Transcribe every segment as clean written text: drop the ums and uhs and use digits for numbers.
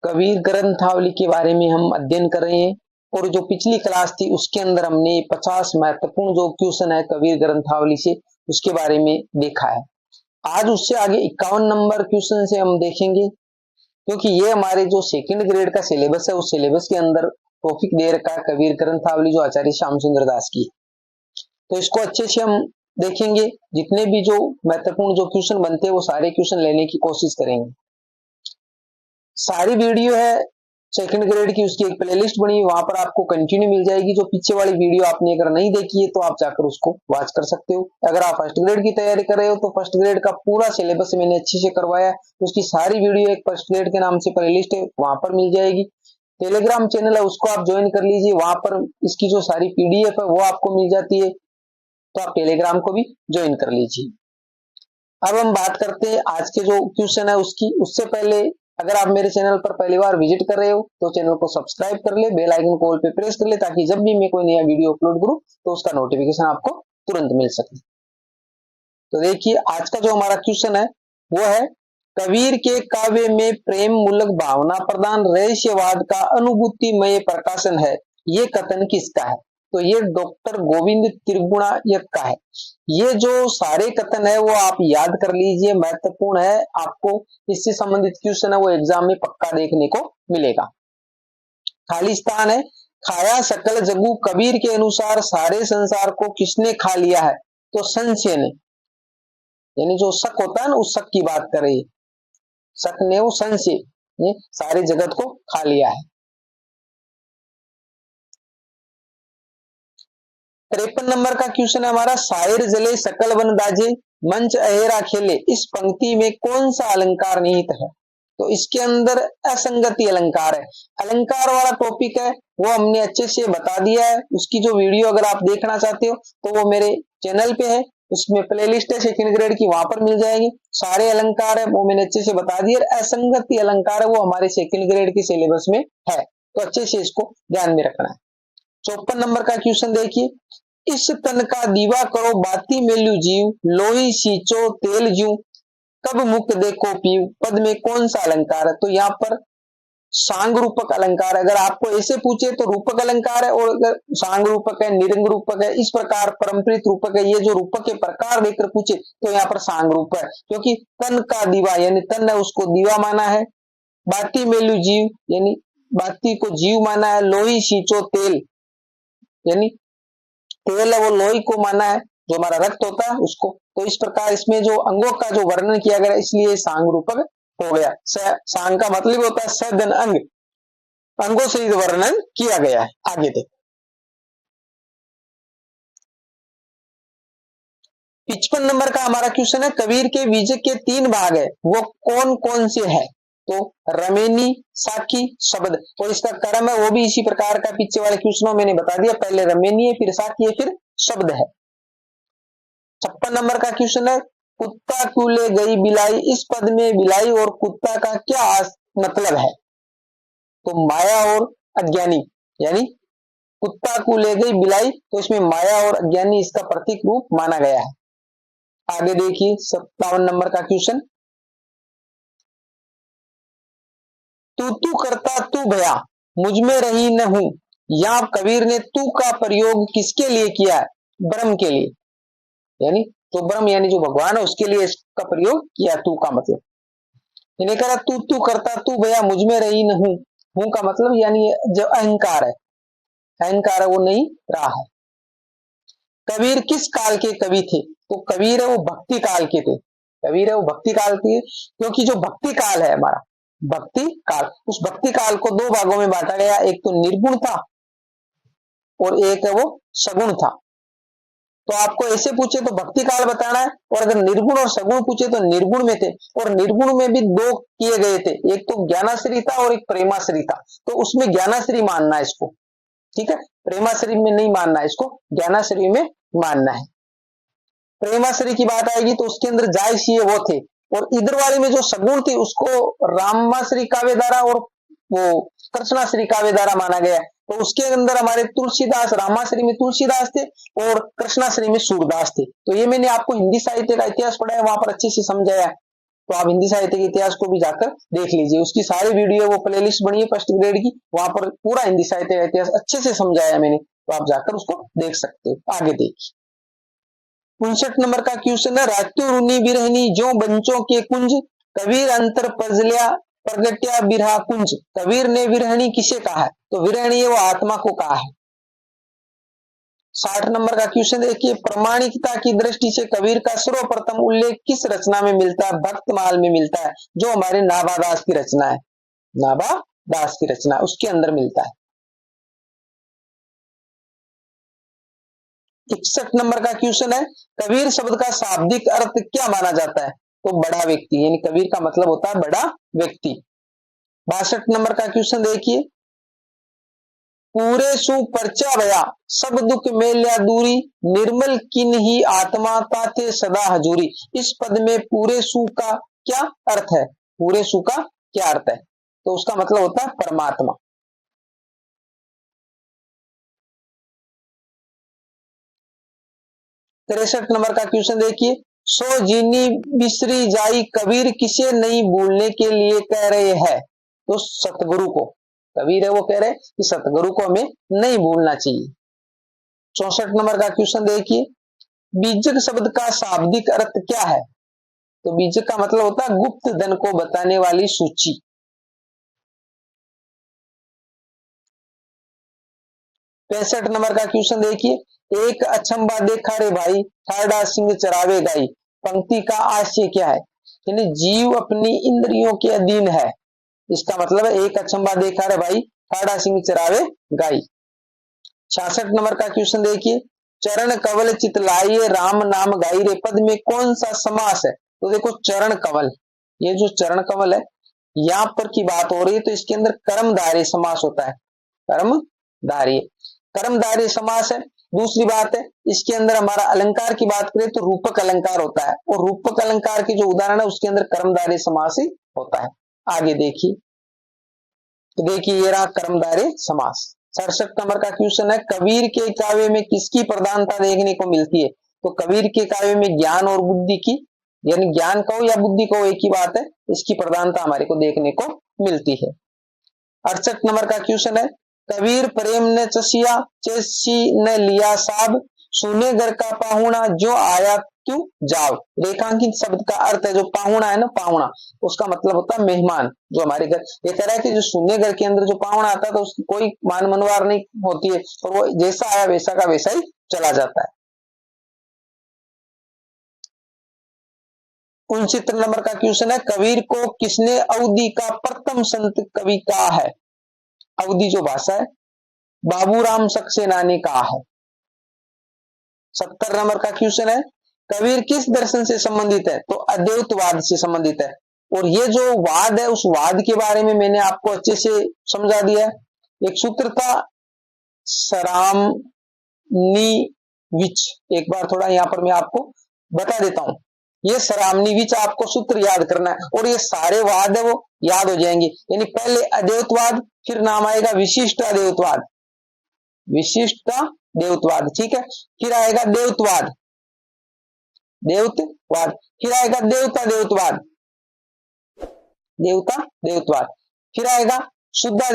कबीर ग्रंथावली के बारे में हम अध्ययन कर रहे हैं और जो पिछली क्लास थी उसके अंदर हमने 50 महत्वपूर्ण जो क्वेश्चन है कबीर ग्रंथावली से उसके बारे में देखा है। आज उससे आगे 51 नंबर क्वेश्चन से हम देखेंगे, क्योंकि ये हमारे जो सेकंड ग्रेड का सिलेबस है उस सिलेबस के अंदर टॉपिक दे रखा है कबीर ग्रंथावली जो आचार्य श्याम सुंदर दास की। तो इसको अच्छे से हम देखेंगे, जितने भी जो महत्वपूर्ण जो क्वेश्चन बनते हैं वो सारे क्वेश्चन लेने की कोशिश करेंगे। सारी वीडियो है सेकंड ग्रेड की, उसकी एक प्लेलिस्ट बनी है, वहां पर आपको कंटिन्यू मिल जाएगी। जो पीछे वाली वीडियो आपने अगर नहीं देखी है तो आप जाकर उसको वॉच कर सकते हो। अगर आप फर्स्ट ग्रेड की तैयारी कर रहे हो तो फर्स्ट ग्रेड का पूरा सिलेबस मैंने अच्छे से करवाया, उसकी सारी वीडियो एक फर्स्ट ग्रेड के नाम से प्लेलिस्ट है, वहां पर मिल जाएगी। टेलीग्राम चैनल है उसको आप ज्वाइन कर लीजिए, वहां पर इसकी जो सारी पीडीएफ है वो आपको मिल जाती है, तो आप टेलीग्राम को भी ज्वाइन कर लीजिए। अब हम बात करते हैं आज के जो क्वेश्चन है उसकी। उससे पहले अगर आप मेरे चैनल पर पहली बार विजिट कर रहे हो तो चैनल को सब्सक्राइब कर ले, बेल आइकन को ऑल पे प्रेस कर ले, ताकि जब भी मैं कोई नया वीडियो अपलोड करूं तो उसका नोटिफिकेशन आपको तुरंत मिल सके। तो देखिए आज का जो हमारा क्वेश्चन है वो है, कबीर के काव्य में प्रेम मूलक भावना प्रदान रहस्यवाद का अनुभूतिमय प्रकाशन है, ये कथन किसका है? तो ये डॉक्टर गोविंद त्रिगुणायत का है। ये जो सारे कथन है वो आप याद कर लीजिए, महत्वपूर्ण है, आपको इससे संबंधित क्वेश्चन है वो एग्जाम में पक्का देखने को मिलेगा। खाली स्थान है, खाया सकल जगू कबीर के अनुसार सारे संसार को किसने खा लिया है? तो संशय ने, यानी जो शक होता है ना उस शक की बात कर रही है, शक ने वो संशय ने सारे जगत को खा लिया है। 53 नंबर का क्वेश्चन है हमारा, शायर जले सकल वन दाजे मंच अहेरा खेले, इस पंक्ति में कौन सा अलंकार निहित है? तो इसके अंदर असंगति अलंकार है। अलंकार वाला टॉपिक है वो हमने अच्छे से बता दिया है, उसकी जो वीडियो अगर आप देखना चाहते हो तो वो मेरे चैनल पे है, उसमें प्लेलिस्ट है सेकंड ग्रेड की, वहां पर मिल जाएंगे। सारे अलंकार है वो मैंने अच्छे से बता दिए। असंगति अलंकार है वो हमारे सेकंड ग्रेड के सिलेबस में है, तो अच्छे से इसको ध्यान में रखना है। 54 नंबर का क्वेश्चन देखिए, इस तन का दीवा करो बाती मेलू जीव, लोही सींचो तेल ज्यूं, कब मुख देखो पीव, पद में कौन सा अलंकार है? तो यहाँ पर सांग रूपक अलंकार है। अगर आपको ऐसे पूछे तो रूपक अलंकार है, और अगर सांग रूपक है, निरंग रूपक है, इस प्रकार परम्परित रूपक है, ये जो रूपक के प्रकार देकर पूछे तो यहाँ पर सांग रूप है, क्योंकि तन का दीवा यानी तन है उसको दीवा माना है, बाती मेलू जीव यानी बाती को जीव माना है, लोही सींचो तेल यानी तेल है वो लोही को माना है, जो हमारा रक्त होता है उसको। तो इस प्रकार इसमें जो अंगों का जो वर्णन किया गया इसलिए सांग रूपक हो गया। सांग का मतलब होता है सदन अंग, अंगों से वर्णन किया गया है। आगे देख 55 नंबर का हमारा क्वेश्चन है, कबीर के बीज के 3 भाग है वो कौन कौन से है? तो रमेनी, साखी, शब्द, और इसका क्रम है वो भी इसी प्रकार का पीछे वाले क्वेश्चनों मैंने बता दिया, पहले रमेनी है, फिर साखी है, फिर शब्द है। 56 नंबर का क्वेश्चन है, कुत्ता क्यों ले गई बिलाई, इस पद में बिलाई और कुत्ता का क्या मतलब है? तो माया और अज्ञानी, यानी कुत्ता को ले गई बिलाई, तो इसमें माया और अज्ञानी इसका प्रतीक रूप माना गया है। आगे देखिए 57 नंबर का क्वेश्चन, तू करता तू भया मुझ में रही न हूं, यहां कबीर ने तू का प्रयोग किसके लिए किया है? ब्रह्म के लिए, यानी तो ब्रह्म यानी जो भगवान है उसके लिए इसका प्रयोग किया तू का मतलब। इन्हें कहा तू करता तू भया मुझ में रही न हूं, हूं का मतलब यानी जो अहंकार है, अहंकार है वो नहीं रहा है। कबीर किस काल के कवि थे? तो कबीर है वो भक्ति काल के थे, कबीर है वो भक्ति काल के, क्योंकि जो भक्ति काल है हमारा भक्ति काल, उस भक्ति काल को 2 भागों में बांटा गया, एक तो निर्गुण था और एक है वो सगुण था। तो आपको ऐसे पूछे तो भक्ति काल बताना है, और अगर निर्गुण और सगुण पूछे तो निर्गुण में थे, और निर्गुण में भी 2 किए गए थे, एक तो ज्ञानाश्री था और एक प्रेमाश्री था। तो उसमें ज्ञानाश्री मानना है इसको, ठीक है, प्रेमाश्री में नहीं मानना है इसको, ज्ञानाश्री में मानना है। प्रेमाश्री की बात आएगी तो उसके अंदर जायसी वो थे, और इधर वाले में जो सगुण थी उसको रामाश्री काव्य धारा और वो कृष्णाश्री काव्य धारा माना गया। तो उसके अंदर हमारे तुलसीदास, रामाश्री में तुलसीदास थे और कृष्णाश्री में सूरदास थे। तो ये मैंने आपको हिंदी साहित्य का इतिहास पढ़ाया, वहां पर अच्छे से समझाया। तो आप हिंदी साहित्य के इतिहास को भी जाकर देख लीजिए, उसकी सारी वीडियो वो प्लेलिस्ट बनी है फर्स्ट ग्रेड की, वहां पर पूरा हिंदी साहित्य का इतिहास अच्छे से समझाया मैंने, तो आप जाकर उसको देख सकते हो। आगे देखिए 59 नंबर का क्वेश्चन है, रात्यो रुनी बिरहनी जो बंचों के कुंज, कबीर अंतर प्रगट्या बिरहा कुंज। कबीर ने विरहणी किसे कहा है? तो विरहणी वो आत्मा को कहा है। 60 नंबर का क्वेश्चन देखिए, प्रामाणिकता की दृष्टि से कबीर का सर्वप्रथम उल्लेख किस रचना में मिलता है? भक्तमाल में मिलता है, जो हमारे नाभादास की रचना है, नाभादास की रचना उसके अंदर मिलता है। 61 नंबर का क्वेश्चन है, कबीर शब्द का शाब्दिक अर्थ क्या माना जाता है? तो बड़ा व्यक्ति, यानी कबीर का मतलब होता है बड़ा व्यक्ति। 62 नंबर का क्वेश्चन देखिए, पूरे सु परचा भया सब दुख मेल्या दूरी, निर्मल किन ही आत्मा ताते सदा हजूरी। इस पद में पूरे सु का क्या अर्थ है? पूरे सु का क्या अर्थ है? तो उसका मतलब होता है परमात्मा। 63 नंबर का क्वेश्चन देखिए, सो जीनी बिसरी जाई कबीर किसे नहीं भूलने के लिए कह रहे हैं? तो सतगुरु को, कबीर है वो कह रहे कि सतगुरु को हमें नहीं भूलना चाहिए। 64 नंबर का क्वेश्चन देखिए, बीजक शब्द का शाब्दिक अर्थ क्या है? तो बीजक का मतलब होता है गुप्त धन को बताने वाली सूची। 65 नंबर का क्वेश्चन देखिए, एक अचंबा देखा रे भाई ठाड़ा सिंह चरावे गाई। पंक्ति का आशय क्या है? यानी जीव अपनी इंद्रियों के अधीन है, इसका मतलब है एक अचंबा देखा रे भाई ठाड़ा सिंह चरावे गाई। 66 नंबर का क्वेश्चन देखिए, चरण कवल चितलाइए राम नाम गाई रे पद में कौन सा समास है? तो देखो चरण कवल, ये जो चरण कवल है यहां पर की बात हो रही है, तो इसके अंदर कर्मधारय समास होता है, कर्मधारय समास है। दूसरी बात है, इसके अंदर हमारा अलंकार की बात करें तो रूपक अलंकार होता है, और रूपक अलंकार की जो उदाहरण है उसके अंदर कर्मधारय समास ही होता है। आगे देखिए, तो देखिए ये रहा कर्मधारय समास। 67 नंबर का क्वेश्चन है, कबीर के काव्य में किसकी प्रधानता देखने को मिलती है? तो कबीर के काव्य में ज्ञान और बुद्धि की, यानी ज्ञान कहो या बुद्धि कहो एक ही बात है, इसकी प्रधानता हमारे को देखने को मिलती है। 68 नंबर का क्वेश्चन है, कबीर प्रेम ने चसिया चेसी ने लिया साब, सुने घर का पाहुणा जो आया क्यों जाओ। रेखांकित शब्द का अर्थ है जो पाहुणा है ना, पाहुणा उसका मतलब होता है मेहमान, जो हमारे घर, ये कह रहा है कि जो सुने घर के अंदर जो पाहुणा आता है तो उसकी कोई मान मनवार नहीं होती है, और वो जैसा आया वैसा का वैसा ही चला जाता है। 69 नंबर का क्वेश्चन है, कबीर को किसने अवधि का प्रथम संत कवि कहा है? अवधि जो भाषा है बाबूराम सक्सेना ने कहा है। 70 नंबर का क्वेश्चन है, कबीर किस दर्शन से संबंधित है? तो अद्वैतवाद से संबंधित है, और ये जो वाद है उस वाद के बारे में मैंने आपको अच्छे से समझा दिया है। एक सूत्र था सरामनी विच, एक बार थोड़ा यहां पर मैं आपको बता देता हूं, ये सरामनी विच आपको सूत्र याद करना है, और ये सारे वाद है वो याद हो जाएंगे। यानी पहले अद्वैतवाद, फिर नाम आएगा विशिष्ट अद्वैतवाद, विशिष्ट देवत्वाद, ठीक है, फिर आएगा देवत्वाद, फिर आएगा देवता देवत्वाद, फिर आएगा शुद्धा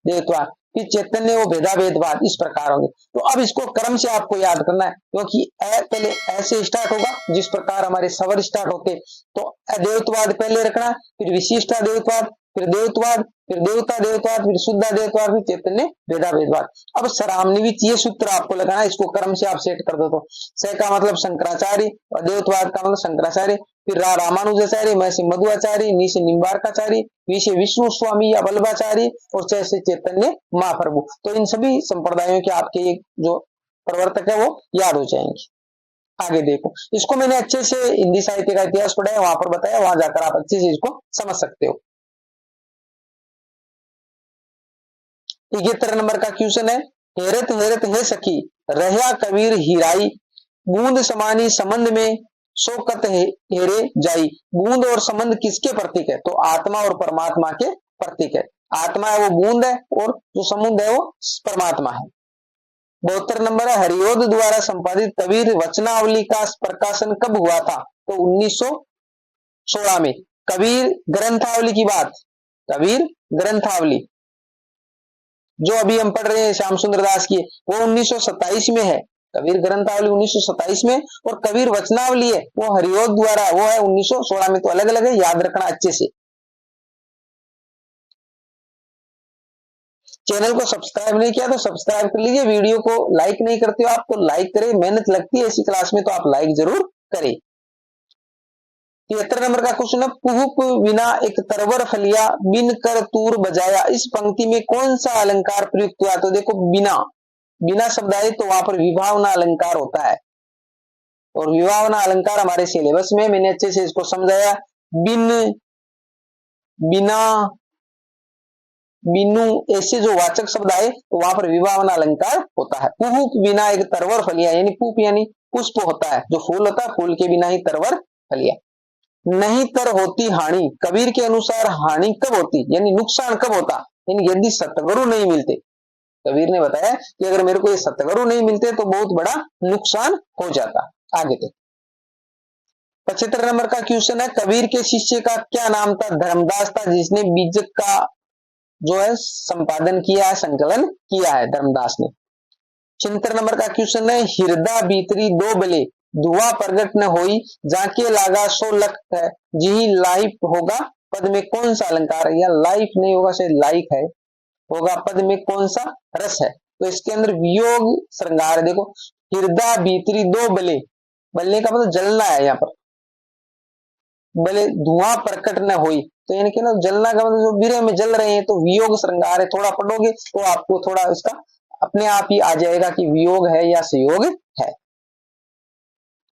देवत्वाद, फिर चैतन्य वो भेदा भेदवाद, इस प्रकार होंगे। तो अब इसको क्रम से आपको याद करना है, क्योंकि पहले ऐसे स्टार्ट होगा जिस प्रकार हमारे स्वर स्टार्ट होते, तो अद्वैतवाद पहले रखना, फिर विशिष्ट देवत्वाद, फिर देवत्वाद, फिर देवता देवत्वाद, फिर शुद्धा देवत्वाद, फिर चैतन्य भेदा भेदवाद। अब सरामनिविच ये सूत्र आपको लगाना, इसको क्रम से आप सेट कर दो। तो स का मतलब शंकराचार्य, और देवत्वाद का मतलब शंकराचार्य, फिर रामानुजाचार्य, मैं से मध्वाचार्य, नी से निम्बार्काचार्य, वी से विष्णु स्वामी या बल्लभाचार्य, और च से चैतन्य महाप्रभु। तो इन सभी संप्रदायों के आपके जो प्रवर्तक है वो याद हो जाएंगे। आगे देखो, इसको मैंने अच्छे से हिंदी साहित्य का इतिहास पढ़ा है, वहां पर बताया, वहां जाकर आप अच्छे से इसको समझ सकते हो। 71 नंबर का क्वेश्चन है, हेरत हेरत है सखी रहया कबीर हीराई, बूंद समानी संबंध में शोकत हेरे जाई। बूंद और संबंध किसके प्रतीक है? तो आत्मा और परमात्मा के प्रतीक है। आत्मा है वो बूंद है, और जो समुद्र है वो परमात्मा है। 72 नंबर है, हरियोद द्वारा संपादित कबीर वचनावली का प्रकाशन कब हुआ था? तो 1916 में। कबीर ग्रंथावली की बात, कबीर ग्रंथावली जो अभी हम पढ़ रहे हैं श्याम सुंदर दास की, वो 1927 में है। कबीर ग्रंथावली 1927 में, और कबीर वचनावली है वो हरिओद द्वारा, वो है 1916 में। तो अलग अलग है, याद रखना अच्छे से। चैनल को सब्सक्राइब नहीं किया तो सब्सक्राइब कर लीजिए। वीडियो को लाइक नहीं करते हो आप तो लाइक करें, मेहनत लगती है ऐसी क्लास में तो आप लाइक जरूर करें। 73 नंबर का क्वेश्चन है, पुहुप बिना एक तरवर फलिया बिन कर तूर बजाया, इस पंक्ति में कौन सा अलंकार प्रयुक्त हुआ? तो देखो बिना, बिना शब्द आए तो वहां पर विभावना अलंकार होता है, और विभावना अलंकार हमारे सिलेबस में मैंने अच्छे से इसको समझाया। बिन, बिना, बिनु ऐसे जो वाचक शब्द आए तो वहां पर विभावना अलंकार होता है। पुहुप बिना एक तरवर फलिया, यानी पुप यानी पुष्प होता है, जो फूल होता है, फूल के बिना ही तरवर फलिया। नहीं तर होती हानि, कबीर के अनुसार हानि कब होती, यानी नुकसान कब होता? यानी यदि सतगुरु नहीं मिलते। कबीर ने बताया कि अगर मेरे को ये सतगुरु नहीं मिलते तो बहुत बड़ा नुकसान हो जाता। आगे तक 75 नंबर का क्वेश्चन है, कबीर के शिष्य का क्या नाम था? धर्मदास था, जिसने बीजक का जो है संपादन किया है, संकलन किया है धर्मदास ने। 76 नंबर का क्वेश्चन है, हिरदा भीतरी दो बले धुआं प्रगट न होई, जाके लागा सो लखत है, जी लाइफ होगा पद में कौन सा अलंकार है? या लाइफ नहीं होगा, शायद लाइक है, होगा पद में कौन सा रस है? तो इसके अंदर वियोग श्रृंगार है। देखो हिरदा भीतरी दो बले, बलने का मतलब जलना है यहाँ पर, बले धुआं प्रकट न होई, तो यानी कि ना जलना का मतलब जो विरह में जल रहे हैं, तो वियोग श्रृंगार है। थोड़ा पढ़ोगे तो आपको थोड़ा इसका अपने आप ही आ जाएगा कि वियोग है या संयोग है।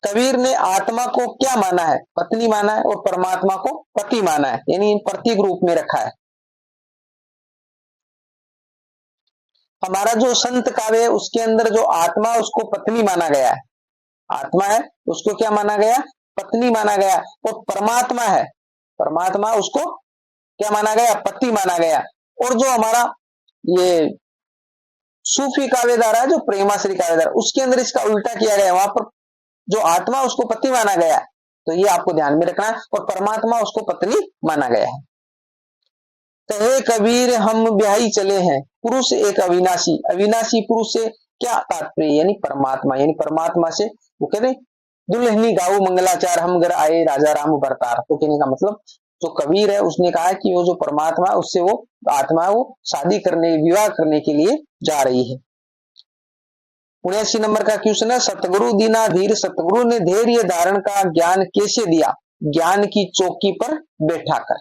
कबीर ने आत्मा को क्या माना है? पत्नी माना है, और परमात्मा को पति माना है, यानी प्रतीक रूप में रखा है। हमारा जो संत काव्य है उसके अंदर जो आत्मा उसको पत्नी माना गया है, आत्मा है उसको क्या माना गया? पत्नी माना गया। और परमात्मा है, परमात्मा उसको क्या माना गया? पति माना गया। और जो हमारा ये सूफी काव्यधारा है, जो प्रेमाश्री काव्यधारा, उसके अंदर इसका उल्टा किया गया, वहां पर जो आत्मा उसको पति माना गया, तो ये आपको ध्यान में रखना है, और परमात्मा उसको पत्नी माना गया है। कहे कबीर हम ब्याही चले हैं, पुरुष एक अविनाशी, अविनाशी पुरुष से क्या तात्पर्य? यानी परमात्मा, यानी परमात्मा से वो कहते दुल्हनी गाऊ मंगलाचार हम घर आए राजा राम बरतार। तो कहने का मतलब जो कबीर है उसने कहा कि वो जो परमात्मा उससे वो आत्मा वो शादी करने, विवाह करने के लिए जा रही है। 79 नंबर का क्वेश्चन है, सतगुरु दीना धीर, सतगुरु ने धैर्य धारण का ज्ञान कैसे दिया? ज्ञान की चौकी पर बैठा कर।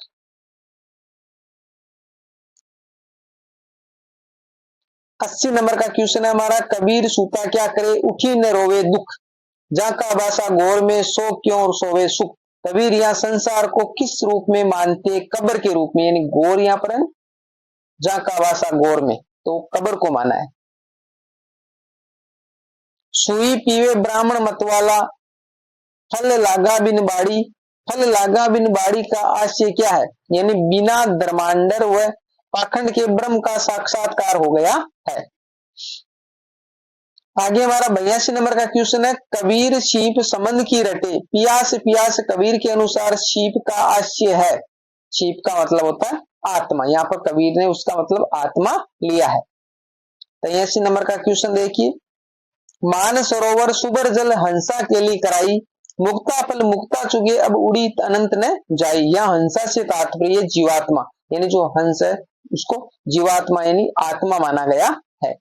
80 नंबर का क्वेश्चन है हमारा, कबीर सूता क्या करे उठी न रोवे दुख, जा का बासा गौर में सो क्यों सोवे सुख। कबीर यहाँ संसार को किस रूप में मानते? कब्र के रूप में, यानी गौर यहाँ पर है, जा का बासा गौर में, तो कब्र को माना है। सुई पीवे ब्राह्मण मतवाला, फल लागा बिन बाड़ी, फल लागा बिन बाड़ी का आशय क्या है? यानी बिना धर्मांडर व पाखंड के ब्रह्म का साक्षात्कार हो गया है। आगे हमारा 82 नंबर का क्वेश्चन है, कबीर शीप संबंध की रटे, पियास पियास कबीर के अनुसार शीप का आशय है। शीप का मतलब होता है आत्मा, यहाँ पर कबीर ने उसका मतलब आत्मा लिया है। 83 नंबर का क्वेश्चन देखिए, मान सरोवर सुबर जल हंसा केली कराई, मुक्ता फल मुक्ता चुगे अब उड़ी अनंत न जाई। यह हंसा से तात्पर्य जीवात्मा, यानी जो हंस है उसको जीवात्मा यानी आत्मा माना गया है।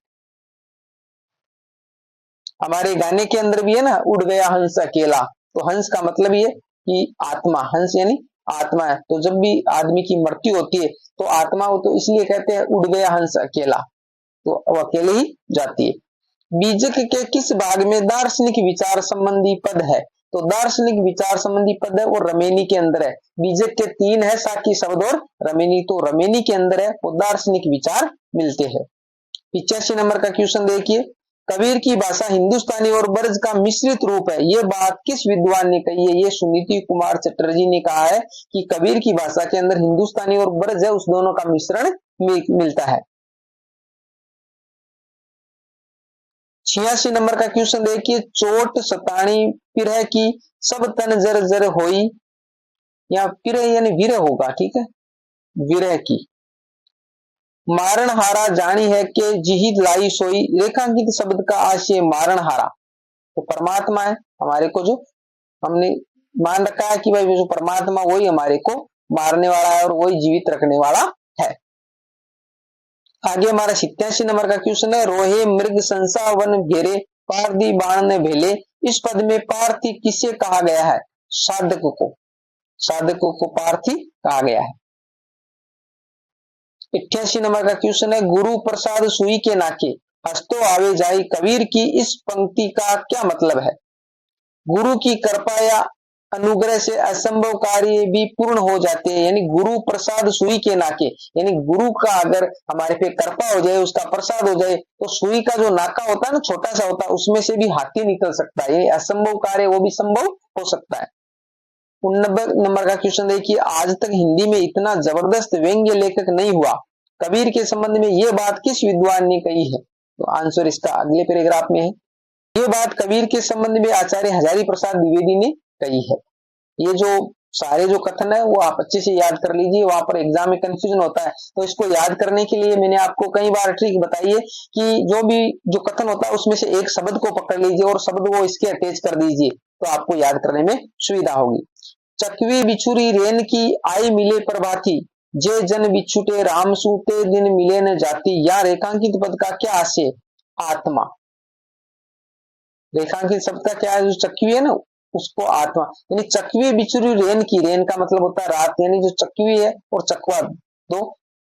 हमारे गाने के अंदर भी है ना, उड़ गया हंस अकेला, तो हंस का मतलब ये कि आत्मा, हंस यानी आत्मा है। तो जब भी आदमी की मृत्यु होती है तो आत्मा वो तो इसलिए कहते हैं उड़ गया हंस अकेला, तो वो अकेले ही जाती है। बीजक के किस भाग में दार्शनिक विचार संबंधी पद है? तो दार्शनिक विचार संबंधी पद है वो रमेनी के अंदर है। बीजक के 3 है, साकी शब्द और रमेनी, तो रमेनी के अंदर है वो दार्शनिक विचार मिलते हैं। 85 नंबर का क्वेश्चन देखिए, कबीर की भाषा हिंदुस्तानी और ब्रज का मिश्रित रूप है, ये बात किस विद्वान ने कही है? ये सुनीति कुमार चटर्जी ने कहा है कि कबीर की भाषा के अंदर हिंदुस्तानी और ब्रज है, उस दोनों का मिश्रण मिलता है। 86 नंबर का क्वेश्चन देखिए, चोट सताणी पिरह की सब तन जर जर होई, या पिरह यानी विरह होगा, ठीक है, विरह की। मारण हारा जानी है कि जिही लाई सोई, रेखांकित शब्द का आशय मारण हारा, तो परमात्मा है हमारे को, जो हमने मान रखा है कि भाई जो परमात्मा वही हमारे को मारने वाला है और वही जीवित रखने वाला है। आगे हमारा 87 नंबर का क्वेश्चन है, रोहे मृग संसा वन घेरे पारदी बाण ने भेले, इस पद में पार्थी किसे कहा गया है? साधक को, साधकों को पार्थी कहा गया है। 88 नंबर का क्वेश्चन है, गुरु प्रसाद सुई के नाके हंसतो आवे जाई, कबीर की इस पंक्ति का क्या मतलब है? गुरु की कृपा या अनुग्रह से असंभव कार्य भी पूर्ण हो जाते हैं, यानी गुरु प्रसाद सुई के नाके, यानी गुरु का अगर हमारे पे कृपा हो जाए, उसका प्रसाद हो जाए, तो सुई का जो नाका होता है ना, छोटा सा होता है, उसमें से भी हाथी निकल सकता है, यानी असंभव कार्य वो भी संभव हो सकता है। 89 नंबर का क्वेश्चन देखिए, आज तक हिंदी में इतना जबरदस्त व्यंग्य लेखक नहीं हुआ, कबीर के संबंध में यह बात किस विद्वान ने कही है? तो आंसर इसका अगले पैराग्राफ में है। ये बात कबीर के संबंध में आचार्य हजारी प्रसाद द्विवेदी ने कही है। ये जो सारे जो कथन है वो आप अच्छे से याद कर लीजिए, वहां पर एग्जाम में कंफ्यूजन होता है, तो इसको याद करने के लिए मैंने आपको कई बार ट्रिक बताई है कि जो भी जो कथन होता है उसमें से एक शब्द को पकड़ लीजिए और शब्द को इसके अटैच कर दीजिए, तो आपको याद करने में सुविधा होगी। चकवी बिछुरी रेन की आई मिले प्रभाती, जे जन बिछुटे राम सूते दिन मिले न जाती, या रेखांकित पद का क्या आशय? आत्मा। रेखांकित शब्द का क्या है? जो चकवी है ना, उसको आत्मा, यानी चकवी बिछुरी रेन की, रेन का मतलब होता है रात, यानी जो चकवी है और चकवा, दो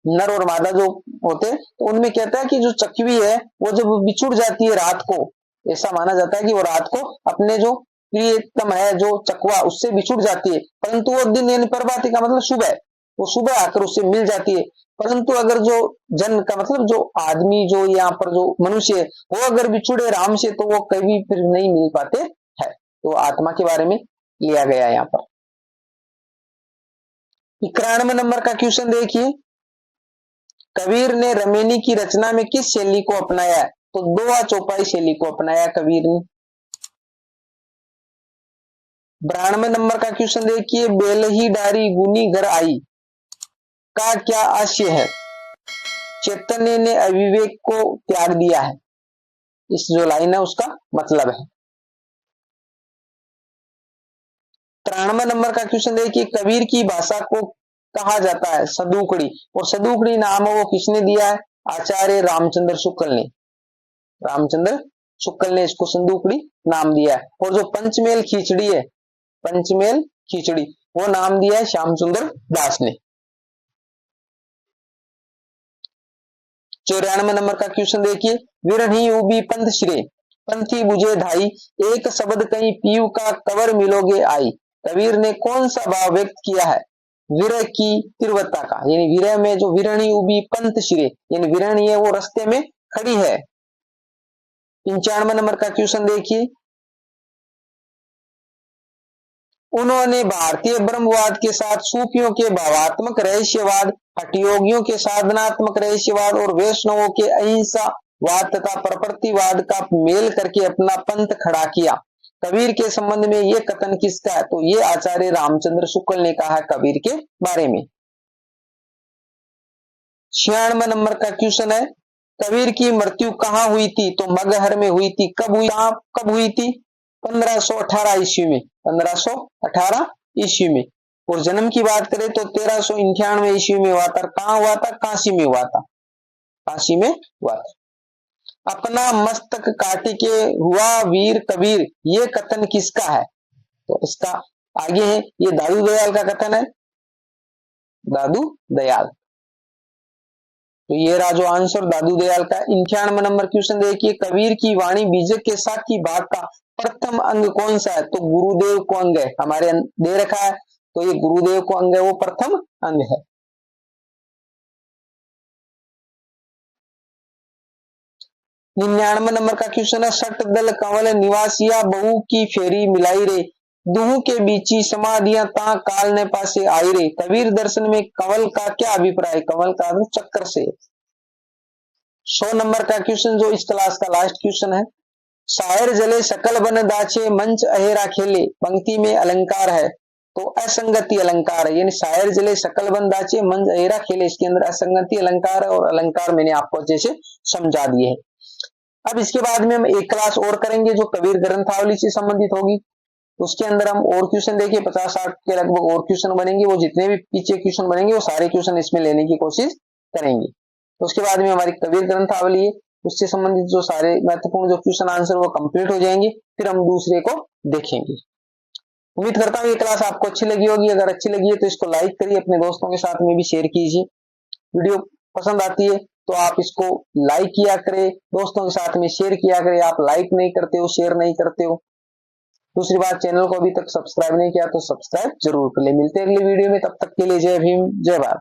नर और मादा जो होते हैं, तो उनमें कहता है कि जो चकवी है वो जब बिछुड़ जाती है रात को, ऐसा माना जाता है कि वो रात को अपने जो प्रियतम है जो चकवा उससे बिछुड़ जाती है, परंतु वो दिन यानी प्रभाती का मतलब सुबह, वो सुबह आकर उससे मिल जाती है। परंतु अगर जो जन का मतलब जो आदमी, जो यहाँ पर जो मनुष्य है, वो अगर बिछुड़े राम से तो वो कभी फिर नहीं मिल पाते है, तो आत्मा के बारे में लिया गया है यहाँ पर। 91 नंबर का क्वेश्चन देखिए, कबीर ने रमेनी की रचना में किस शैली को अपनाया है? तो दोहा चौपाई शैली को अपनाया कबीर ने। 92 नंबर का क्वेश्चन देखिए, बेलही डारी गुनी घर आई का क्या आशय है? चैतन्य ने अविवेक को त्याग दिया है, इस जो लाइन है उसका मतलब है। 93 नंबर का क्वेश्चन देखिए, कबीर की भाषा को कहा जाता है सदुकड़ी, और सदुकड़ी नाम वो किसने दिया है? आचार्य रामचंद्र शुक्ल ने, रामचंद्र शुक्ल ने इसको संदूकड़ी नाम दिया है। और जो पंचमेल खिचड़ी है, पंचमेल खिचड़ी, वो नाम दिया है श्याम सुंदर दास ने। 94 नंबर का क्वेश्चन देखिए, विरही उबी पंथ श्रे पंथी बुझे धाई, एक शब्द कहीं पीव का कवर मिलोगे आई, कबीर ने कौन सा भाव व्यक्त किया है? विरह की तीव्रता का, यानी विरह में जो विरणी उबी पंथ श्रे, यानी विरणी है वो रास्ते में खड़ी है। 95 नंबर का क्वेश्चन देखिए, उन्होंने भारतीय ब्रह्मवाद के साथ सूफियों के भावात्मक रहस्यवाद, हठयोगियों के साधनात्मक रहस्यवाद और वैष्णवों के अहिंसावाद तथा प्रकृतिवाद का मेल करके अपना पंथ खड़ा किया। कबीर के संबंध में यह कथन किसका है? तो ये आचार्य रामचंद्र शुक्ल ने कहा है कबीर के बारे में। 96 नंबर का क्वेश्चन है, कबीर की मृत्यु कहाँ हुई थी? तो मगहर में हुई थी। कब हुई थी? 1518 ईस्वी में, 1518 ईस्वी में। और जन्म की बात करें तो 1399 ईस्वी में हुआ था। कहाँ हुआ था? काशी में हुआ था, काशी में हुआ था। अपना मस्तक काटी के हुआ वीर कबीर, ये कथन किसका है? तो इसका आगे है, ये दादू दयाल का कथन है, दादू दयाल। तो ये रहा जो आंसर दादू दयाल का। 91 नंबर क्वेश्चन देखिए, कबीर की वाणी बीजक के साथ की भाग का प्रथम अंग कौन सा है? तो गुरुदेव को अंग है, हमारे दे रखा है, तो ये गुरुदेव को अंग है, वो प्रथम अंग है। 99 नंबर का क्वेश्चन है, सट दल कंवल निवासिया बहु की फेरी मिलाई रे, दुहू के बीची समाधियां ता काल ने पासे आई रे, कबीर दर्शन में कंवल का क्या अभिप्राय? कंवल का चक्कर से। 100 नंबर का क्वेश्चन जो इस क्लास का लास्ट क्वेश्चन है, शायर जले सकल बन दाचे मंच अहेरा खेले, पंक्ति में अलंकार है तो असंगति अलंकार है, यानी शायर जले सकल बन दाचे मंच अहेरा खेले, इसके अंदर असंगति अलंकार है और अलंकार मैंने आपको अच्छे से समझा दिए है। अब इसके बाद में हम एक क्लास और करेंगे जो कबीर ग्रंथावली से संबंधित होगी। उसके अंदर हम और क्वेश्चन देखिए 50-60 के लगभग और क्वेश्चन बनेंगे, वो जितने भी पीछे क्वेश्चन बनेंगे वो सारे क्वेश्चन इसमें लेने की कोशिश करेंगे। तो उसके बाद में हमारी कबीर ग्रंथावली है, उससे संबंधित जो सारे महत्वपूर्ण जो क्वेश्चन आंसर वो कंप्लीट हो जाएंगे, फिर हम दूसरे को देखेंगे। उम्मीद करता हूँ ये क्लास आपको अच्छी लगी होगी। अगर अच्छी लगी है तो इसको लाइक करिए, अपने दोस्तों के साथ में भी शेयर कीजिए। वीडियो पसंद आती है तो आप इसको लाइक किया करें, दोस्तों के साथ में शेयर किया करें। आप लाइक नहीं करते हो, शेयर नहीं करते हो। दूसरी बात, चैनल को अभी तक सब्सक्राइब नहीं किया तो सब्सक्राइब जरूर कर ले। मिलते हैं अगली वीडियो में, तब तक के लिए जय भीम, जय भारत।